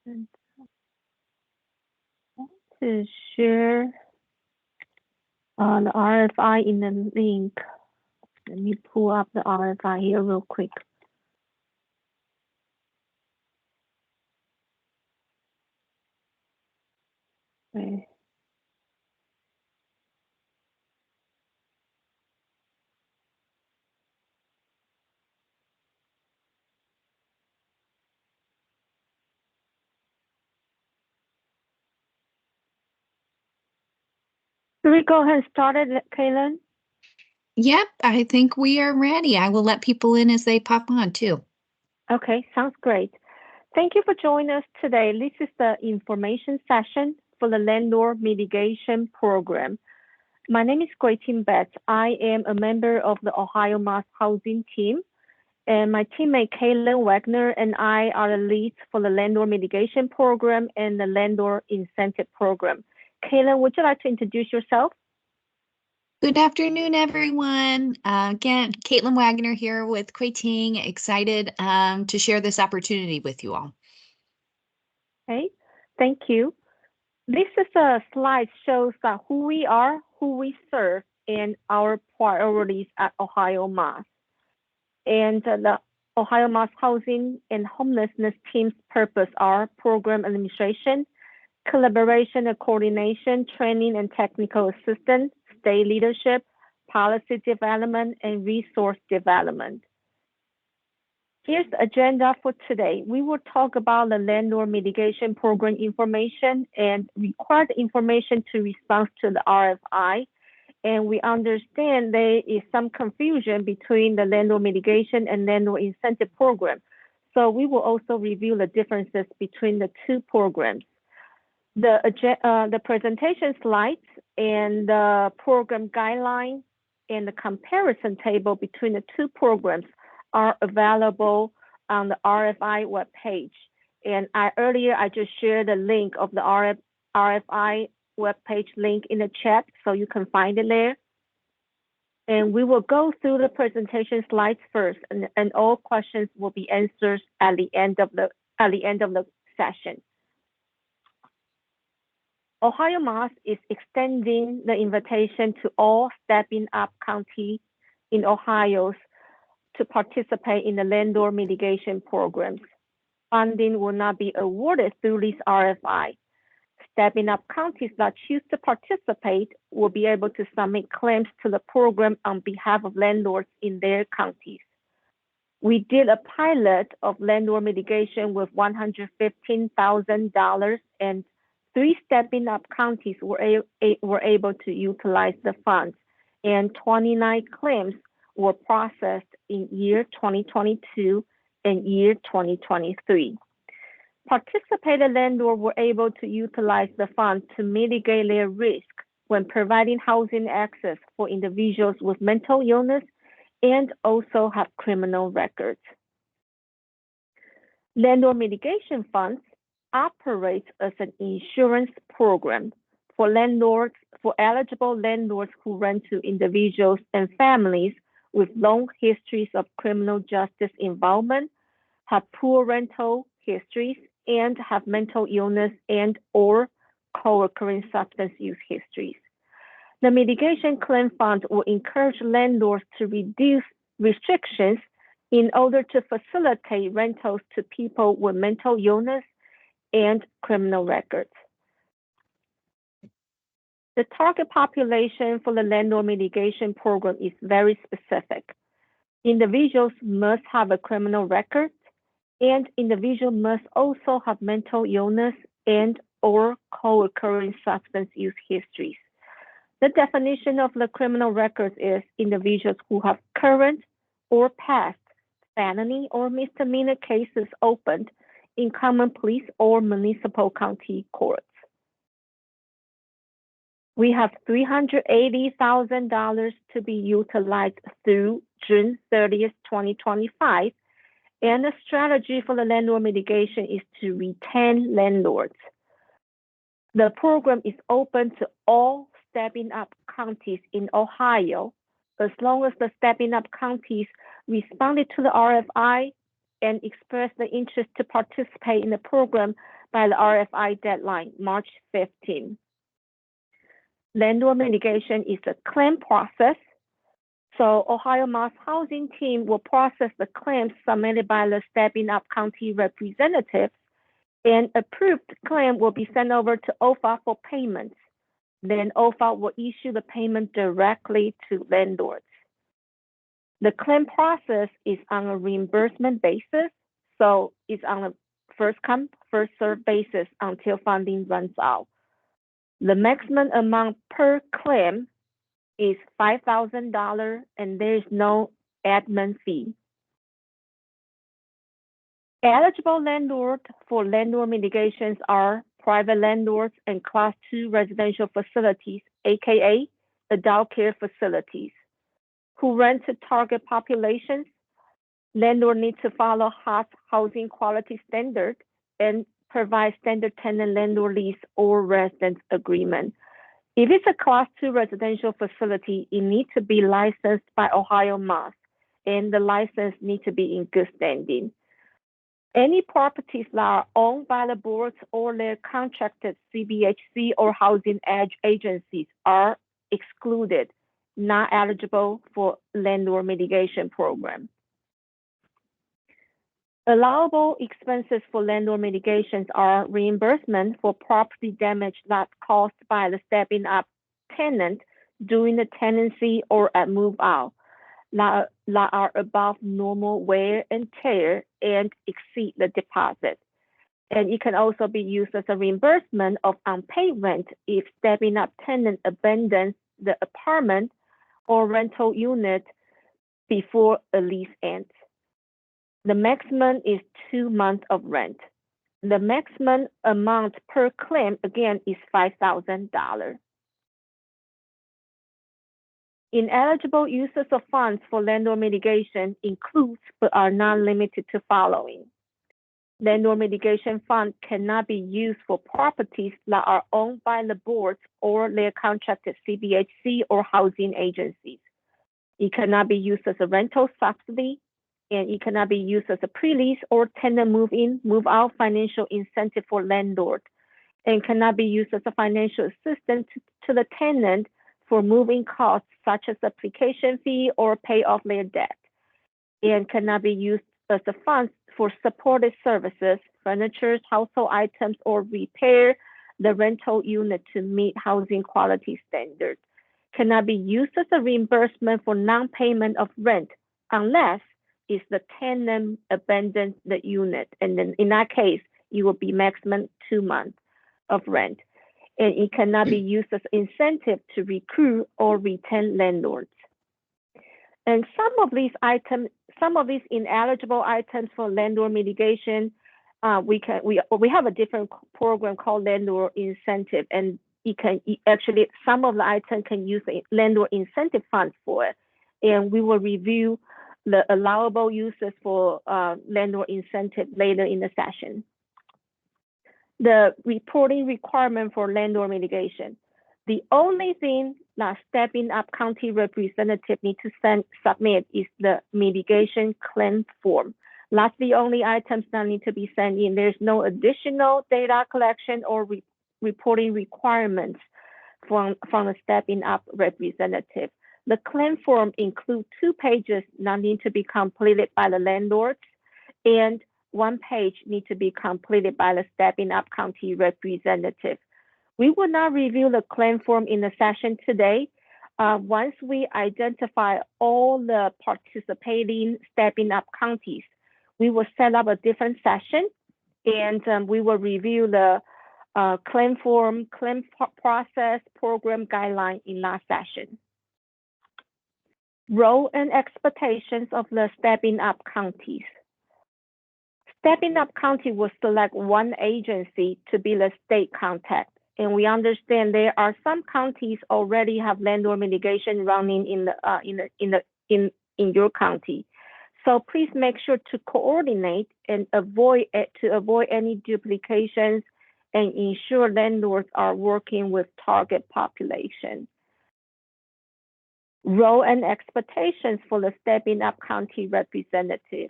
And I want to share the RFI in the link. Let me pull up the RFI here real quick. Okay. Should we go ahead and start it, Kaylin? Yep, I think we are ready. I will let people in as they pop on too. Okay, sounds great. Thank you for joining us today. This is the information session for the Landlord Mitigation Program. My name is Gui-Tin Betts. I am a member of the Ohio Mass Housing team, and my teammate Kaylin Wagner and I are the leads for the Landlord Mitigation Program and the Landlord Incentive Program. Kaylin, would you like to introduce yourself? Good afternoon, everyone. Again, Caitlin Wagner here with Quaiting. Excited to share this opportunity with you all. Okay, thank you. This is a slide shows who we are, who we serve, and our priorities at Ohio Mass. And the Ohio Mass Housing and Homelessness Team's purpose are program administration, collaboration and coordination, training and technical assistance, state leadership, policy development, and resource development. Here's the agenda for today. We will talk about the landlord mitigation program information and required information to respond to the RFI. And we understand there is some confusion between the landlord mitigation and landlord incentive program. So we will also review the differences between the two programs. The presentation slides and the program guideline and the comparison table between the two programs are available on the RFI webpage. And earlier I just shared the link of the RFI webpage link in the chat, so you can find it there. And we will go through the presentation slides first, and all questions will be answered at the end of the session. Ohio Mass is extending the invitation to all Stepping Up County in Ohio to participate in the landlord mitigation programs. Funding will not be awarded through this RFI. Stepping Up counties that choose to participate will be able to submit claims to the program on behalf of landlords in their counties. We did a pilot of landlord mitigation with $115,000, and 3 Stepping Up counties were able to utilize the funds, and 29 claims were processed in year 2022 and year 2023. Participating landlords were able to utilize the funds to mitigate their risk when providing housing access for individuals with mental illness and also have criminal records. Landlord mitigation funds operate as an insurance program for eligible landlords who rent to individuals and families with long histories of criminal justice involvement, have poor rental histories, and have mental illness and or co-occurring substance use histories. The mitigation claim fund will encourage landlords to reduce restrictions in order to facilitate rentals to people with mental illness and criminal records. The target population for the landlord mitigation program is very specific. Individuals must have a criminal record, and individuals must also have mental illness and or co-occurring substance use histories. The definition of the criminal records is individuals who have current or past felony or misdemeanor cases opened in common police or municipal county courts. We have $380,000 to be utilized through June 30th, 2025, and the strategy for the landlord mitigation is to retain landlords. The program is open to all Stepping Up counties in Ohio, as long as the Stepping Up counties responded to the RFI and expressed the interest to participate in the program by the RFI deadline, March 15. Landlord mitigation is a claim process. So Ohio Mass Housing Team will process the claims submitted by the Stepping Up County representatives, and approved claim will be sent over to OFA for payments. Then OFA will issue the payment directly to landlords. The claim process is on a reimbursement basis, so it's on a first come, first served basis until funding runs out. The maximum amount per claim is $5,000, and there is no admin fee. Eligible landlords for landlord mitigations are private landlords and Class 2 residential facilities, aka adult care facilities, who rent to target populations. Landlord needs to follow HOT housing quality standard and provide standard tenant landlord lease or residence agreement. If it's a Class 2 residential facility, it needs to be licensed by Ohio Mass, and the license needs to be in good standing. Any properties that are owned by the boards or their contracted CBHC or housing agencies are excluded, not eligible for landlord mitigation program. Allowable expenses for landlord mitigations are reimbursement for property damage that's caused by the stepping up tenant during the tenancy or at move out that are above normal wear and tear and exceed the deposit. And it can also be used as a reimbursement of unpaid rent if stepping up tenant abandons the apartment or rental unit before a lease ends. The maximum is 2 months of rent. The maximum amount per claim, again, is $5,000. Ineligible uses of funds for landlord mitigation includes but are not limited to following. Landlord mitigation fund cannot be used for properties that are owned by the boards or their contracted CBHC or housing agencies. It cannot be used as a rental subsidy, and it cannot be used as a pre-lease or tenant move-in, move-out financial incentive for landlord, and cannot be used as a financial assistance to the tenant for moving costs such as application fee or pay off their debt, and cannot be used as a fund for supported services, furniture, household items, or repair the rental unit to meet housing quality standards. Cannot be used as a reimbursement for non-payment of rent unless it's the tenant abandons the unit, and then in that case, it will be maximum 2 months of rent. And it cannot be used as incentive to recruit or retain landlords. And some of these ineligible items for landlord mitigation, we have a different program called landlord incentive, and actually some of the items can use the landlord incentive funds for it. And we will review the allowable uses for landlord incentive later in the session. The reporting requirement for landlord mitigation. The only thing that Stepping Up County representative need to submit is the mitigation claim form. That's the only items that need to be sent in. There's no additional data collection or reporting requirements from the Stepping Up representative. The claim form includes 2 pages that need to be completed by the landlords, and 1 page needs to be completed by the Stepping Up County representative. We will not review the claim form in the session today. Once we identify all the participating Stepping Up counties, we will set up a different session, and we will review the claim form, claim process, program guideline in that session. Role and expectations of the Stepping Up counties. Stepping Up County will select one agency to be the state contact. And we understand there are some counties already have landlord mitigation running in your county. So please make sure to coordinate and avoid any duplications and ensure landlords are working with target population. Role and expectations for the Stepping Up County representative.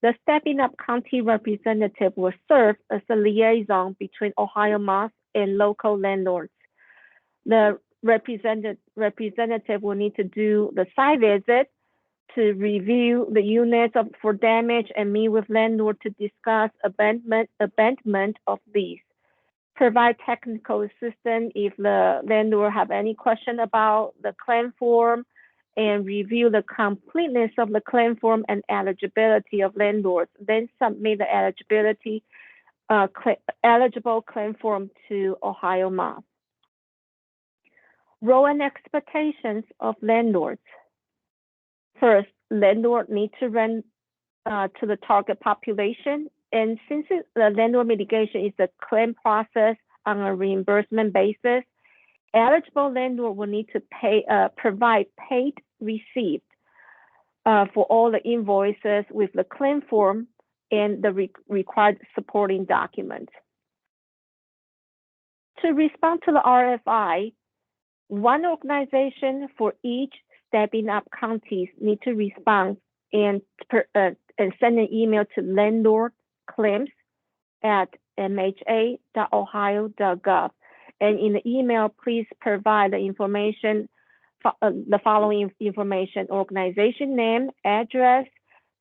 The Stepping Up County representative will serve as a liaison between Ohio Mass and local landlords. The representative will need to do the site visit to review the units for damage and meet with landlord to discuss abandonment of lease. Provide technical assistance if the landlord have any question about the claim form, and review the completeness of the claim form and eligibility of landlords. Then submit the eligible claim form to Ohio Mass. Role and expectations of landlords. First, landlord need to rent to the target population, and since the landlord mitigation is a claim process on a reimbursement basis, eligible landlord will need to provide paid receipt for all the invoices with the claim form and the required supporting documents. To respond to the RFI, one organization for each Stepping Up counties need to respond and send an email to landlordclaims@mha.ohio.gov. And in the email, please provide the information, the following information: organization name, address,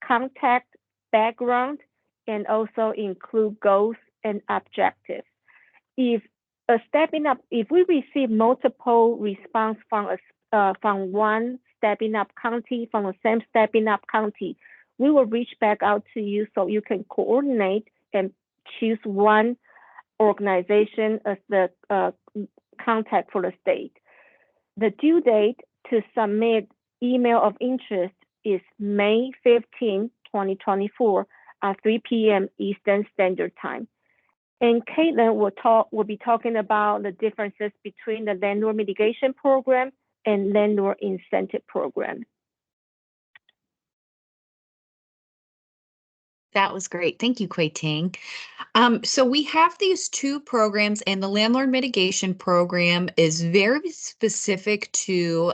contact, background, and also include goals and objectives. If we receive multiple response from one Stepping Up county, from the same Stepping Up county, we will reach back out to you so you can coordinate and choose one organization as the contact for the state. The due date to submit email of interest is May 15, 2024 at 3 p.m. Eastern Standard Time. And Caitlin will be talking about the differences between the landlord mitigation program and landlord incentive program. That was great. Thank you, Kuei Ting. So we have these two programs, and the landlord mitigation program is very specific to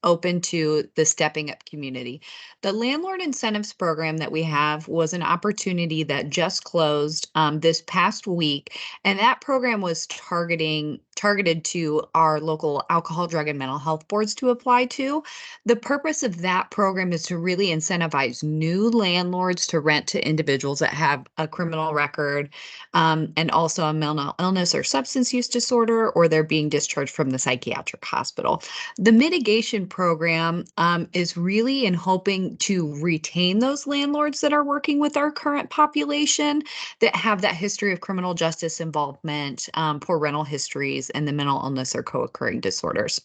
open to the Stepping Up community. The landlord incentives program that we have was an opportunity that just closed this past week, and that program was targeted to our local alcohol, drug, and mental health boards to apply to. The purpose of that program is to really incentivize new landlords to rent to individuals that have a criminal record, and also a mental illness or substance use disorder, or they're being discharged from the psychiatric hospital. The mitigation program is really in hoping to retain those landlords that are working with our current population that have that history of criminal justice involvement, poor rental histories, and the mental illness or co-occurring disorders.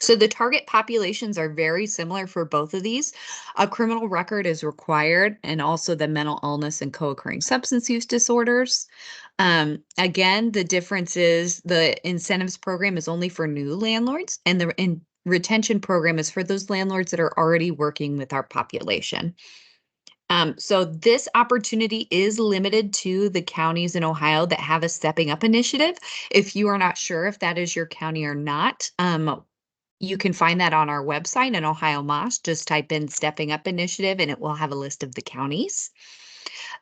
So the target populations are very similar for both of these. A criminal record is required, and also the mental illness and co-occurring substance use disorders. Again, the difference is the incentives program is only for new landlords, and the retention program is for those landlords that are already working with our population. So this opportunity is limited to the counties in Ohio that have a Stepping Up initiative. If you are not sure if that is your county or not, you can find that on our website in Ohio Moss. Just type in Stepping Up Initiative and it will have a list of the counties.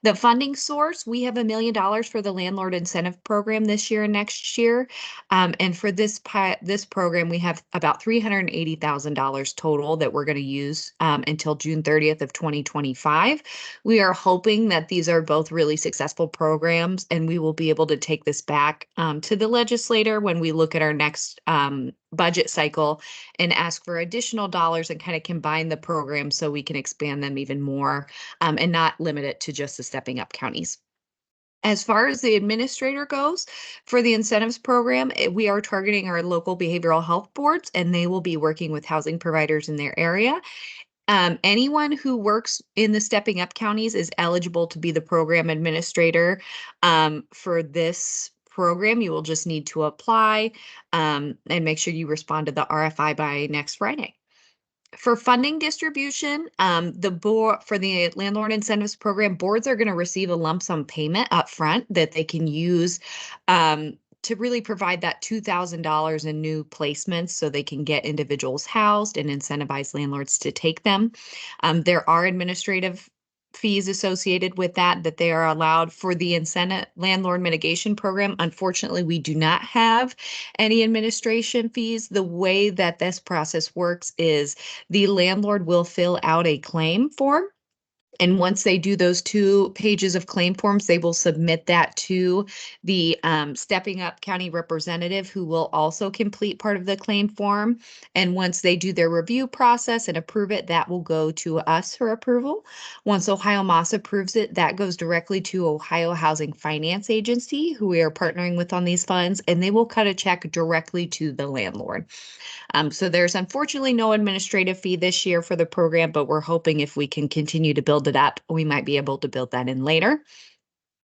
The funding source, we have $1 million for the landlord incentive program this year and next year. And for this program, we have about $380,000 total that we're going to use until June 30th of 2025. We are hoping that these are both really successful programs, and we will be able to take this back to the legislator when we look at our next budget cycle and ask for additional dollars and kind of combine the programs so we can expand them even more, and not limit it to just the Stepping Up counties. As far as the administrator goes, for the incentives program, we are targeting our local behavioral health boards, and they will be working with housing providers in their area. Anyone who works in the Stepping Up counties is eligible to be the program administrator for this program. You will just need to apply and make sure you respond to the RFI by next Friday. For funding distribution, the board for the landlord incentives program, boards are going to receive a lump sum payment up front that they can use to really provide that $2,000 in new placements so they can get individuals housed and incentivize landlords to take them. There are administrative fees associated with that they are allowed for the incentive landlord mitigation program. Unfortunately, we do not have any administration fees. The way that this process works is the landlord will fill out a claim form. And once they do those 2 pages of claim forms, they will submit that to the Stepping Up County representative, who will also complete part of the claim form. And once they do their review process and approve it, that will go to us for approval. Once Ohio Moss approves it, that goes directly to Ohio Housing Finance Agency, who we are partnering with on these funds, and they will cut a check directly to the landlord. So there's unfortunately no administrative fee this year for the program, but we're hoping if we can continue to build it up, we might be able to build that in later.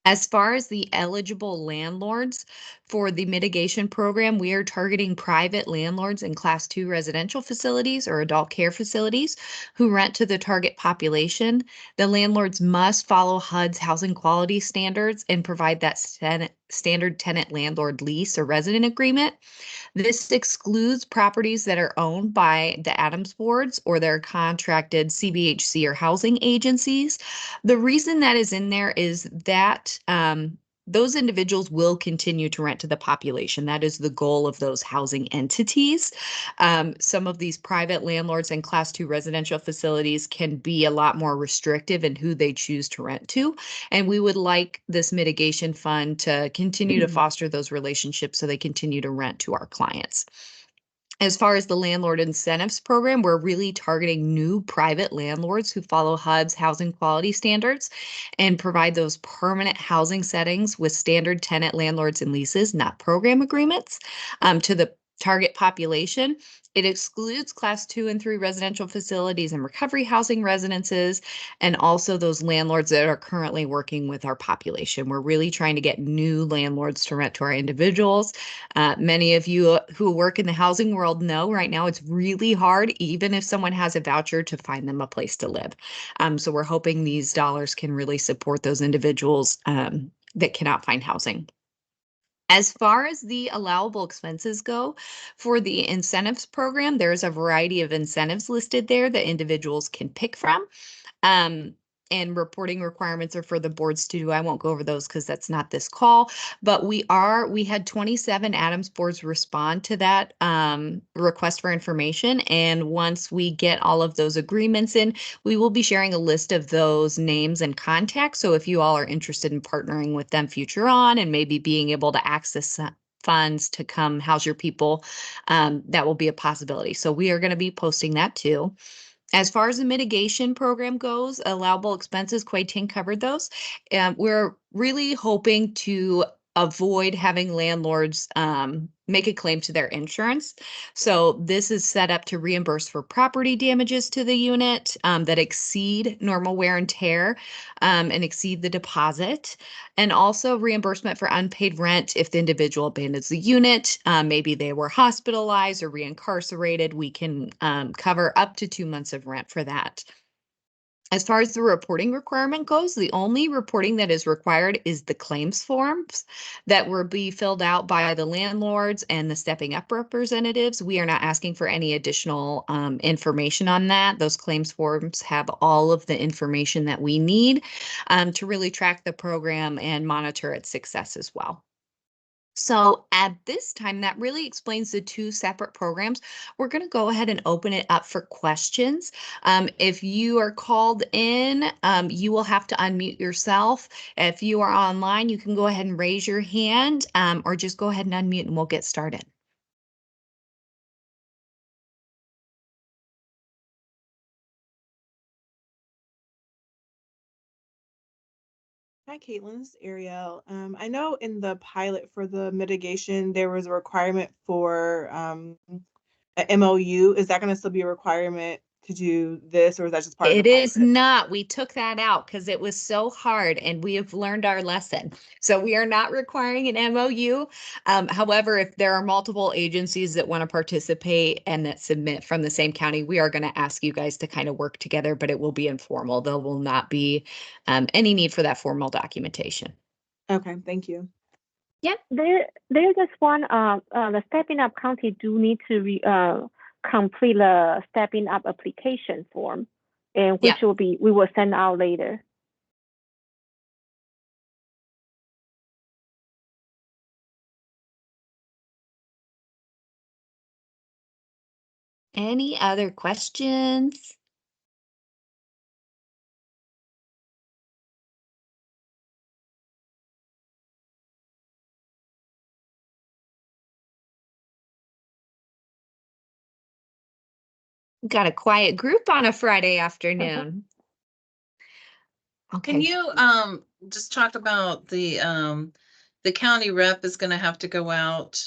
As far as the eligible landlords for the mitigation program, we are targeting private landlords in Class 2 residential facilities or adult care facilities who rent to the target population. The landlords must follow HUD's housing quality standards and provide that standard tenant landlord lease or resident agreement. This excludes properties that are owned by the Adams boards or their contracted CBHC or housing agencies. The reason that is in there is that those individuals will continue to rent to the population. That is the goal of those housing entities. Some of these private landlords and Class 2 residential facilities can be a lot more restrictive in who they choose to rent to. And we would like this mitigation fund to continue to foster those relationships so they continue to rent to our clients. As far as the landlord incentives program, we're really targeting new private landlords who follow HUD's housing quality standards and provide those permanent housing settings with standard tenant landlords and leases, not program agreements, to the target population. It excludes Class 2 and 3 residential facilities and recovery housing residences, and also those landlords that are currently working with our population. We're really trying to get new landlords to rent to our individuals. Many of you who work in the housing world know right now it's really hard, even if someone has a voucher, to find them a place to live. So we're hoping these dollars can really support those individuals that cannot find housing. As far as the allowable expenses go for the incentives program, there's a variety of incentives listed there that individuals can pick from. Um, and reporting requirements are for the boards to do. I won't go over those because that's not this call, but we had 27 Adams boards respond to that request for information. And once we get all of those agreements in, we will be sharing a list of those names and contacts. So if you all are interested in partnering with them future on and maybe being able to access funds to come house your people, that will be a possibility. So we are going to be posting that too. As far as the mitigation program goes, allowable expenses, Quay Ting covered those. We're really hoping to avoid having landlords make a claim to their insurance. So this is set up to reimburse for property damages to the unit that exceed normal wear and tear and exceed the deposit. And also reimbursement for unpaid rent if the individual abandons the unit. Maybe they were hospitalized or reincarcerated. We can cover up to 2 months of rent for that. As far as the reporting requirement goes, the only reporting that is required is the claims forms that will be filled out by the landlords and the Stepping Up representatives. We are not asking for any additional information on that. Those claims forms have all of the information that we need to really track the program and monitor its success as well. So at this time, that really explains the 2 separate programs. We're going to go ahead and open it up for questions. If you are called in, you will have to unmute yourself. If you are online, you can go ahead and raise your hand or just go ahead and unmute and we'll get started. Hi, Caitlin. This is Ariel. I know in the pilot for the mitigation, there was a requirement for a MOU. Is that going to still be a requirement to do this, or is that just part of the It is pilot? not. We took that out because it was so hard and we have learned our lesson. So we are not requiring an MOU. However, if there are multiple agencies that want to participate and that submit from the same county, we are going to ask you guys to kind of work together, but it will be informal. There will not be any need for that formal documentation. Okay, thank you. Yeah. There's just one, the Stepping Up County do need to complete the Stepping Up application form, and which Yeah. we will send out later. Any other questions? Got a quiet group on a Friday afternoon. Can Okay. you just talk about the county rep is gonna have to go out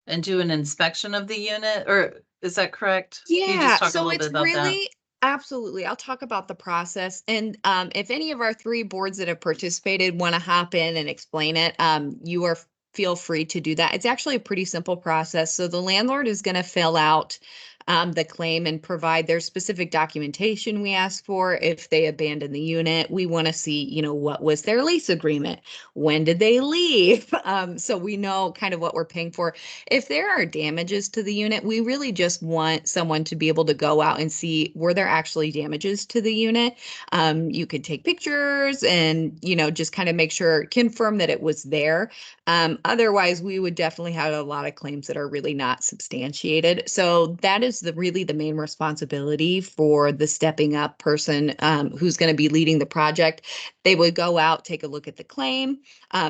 and do an inspection of the unit, or is that correct? Can you Yeah, just talk a so little it's bit about that? really absolutely. I'll talk about the process. And if any of our three boards that have participated want to hop in and explain it, you are feel free to do that. It's actually a pretty simple process. So the landlord is going to fill out the claim and provide their specific documentation we ask for. If they abandon the unit, we want to see, what was their lease agreement? When did they leave? So we know kind of what we're paying for. If there are damages to the unit, we really just want someone to be able to go out and see, were there actually damages to the unit? You could take pictures and, just kind of make sure, confirm that it was there. Otherwise, we would definitely have a lot of claims that are really not substantiated. So that is really the main responsibility for the stepping up person who's going to be leading the project. They would go out, take a look at the claim,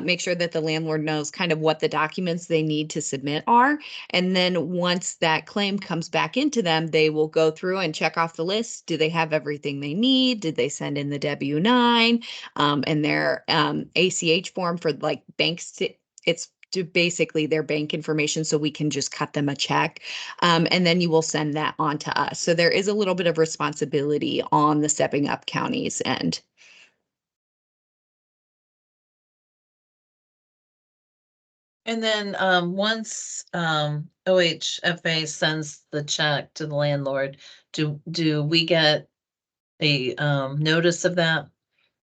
make sure that the landlord knows kind of what the documents they need to submit are. And then once that claim comes back into them, they will go through and check off the list. Do they have everything they need? Did they send in the W-9 and their ACH form for like banks? It's basically their bank information, so we can just cut them a check. And then you will send that on to us. So there is a little bit of responsibility on the stepping up county's end. And then once OHFA sends the check to the landlord, do we get a notice of that?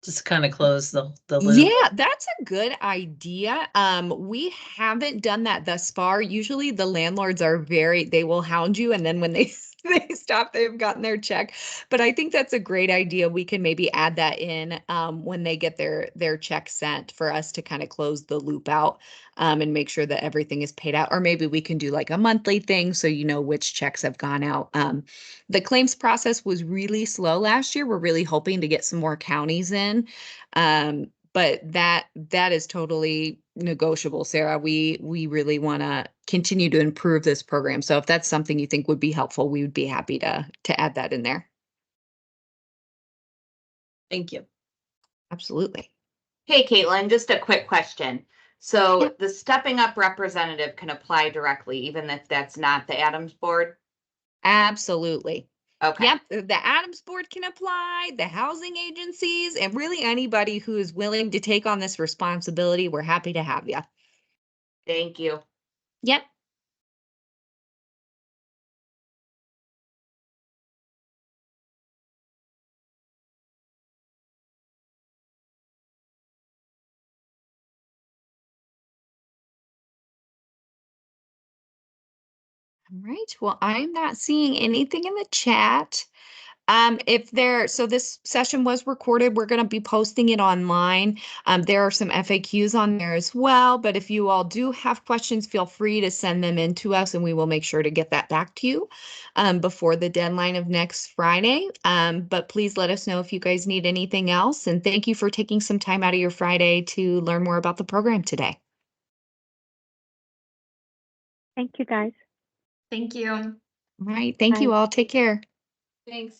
Just kind of close the loop. Yeah, that's a good idea. We haven't done that thus far. Usually the landlords are they will hound you, and then when they they stop, they've gotten their check. But I think that's a great idea. We can maybe add that in when they get their check sent for us to kind of close the loop out and make sure that everything is paid out. Or maybe we can do like a monthly thing so you know which checks have gone out. The claims process was really slow last year. We're really hoping to get some more counties in. But that is totally negotiable, Sarah. We really want to continue to improve this program. So if that's something you think would be helpful, we would be happy to add that in there. Thank you. Absolutely. Hey, Caitlin, just a quick question. Yeah. So the stepping up representative can apply directly, even if that's not the Adams board? Absolutely. Okay. Yep, the Adams board can apply, the housing agencies, and really anybody who is willing to take on this responsibility. We're happy to have you. Thank you. Yep. All right. Well, I'm not seeing anything in the chat. So this session was recorded. We're going to be posting it online. There are some FAQs on there as well, but if you all do have questions, feel free to send them in to us and we will make sure to get that back to you before the deadline of next Friday. But please let us know if you guys need anything else. And thank you for taking some time out of your Friday to learn more about the program today. Thank you, guys. Thank you. All right. Thank you Bye. all. Take care. Thanks.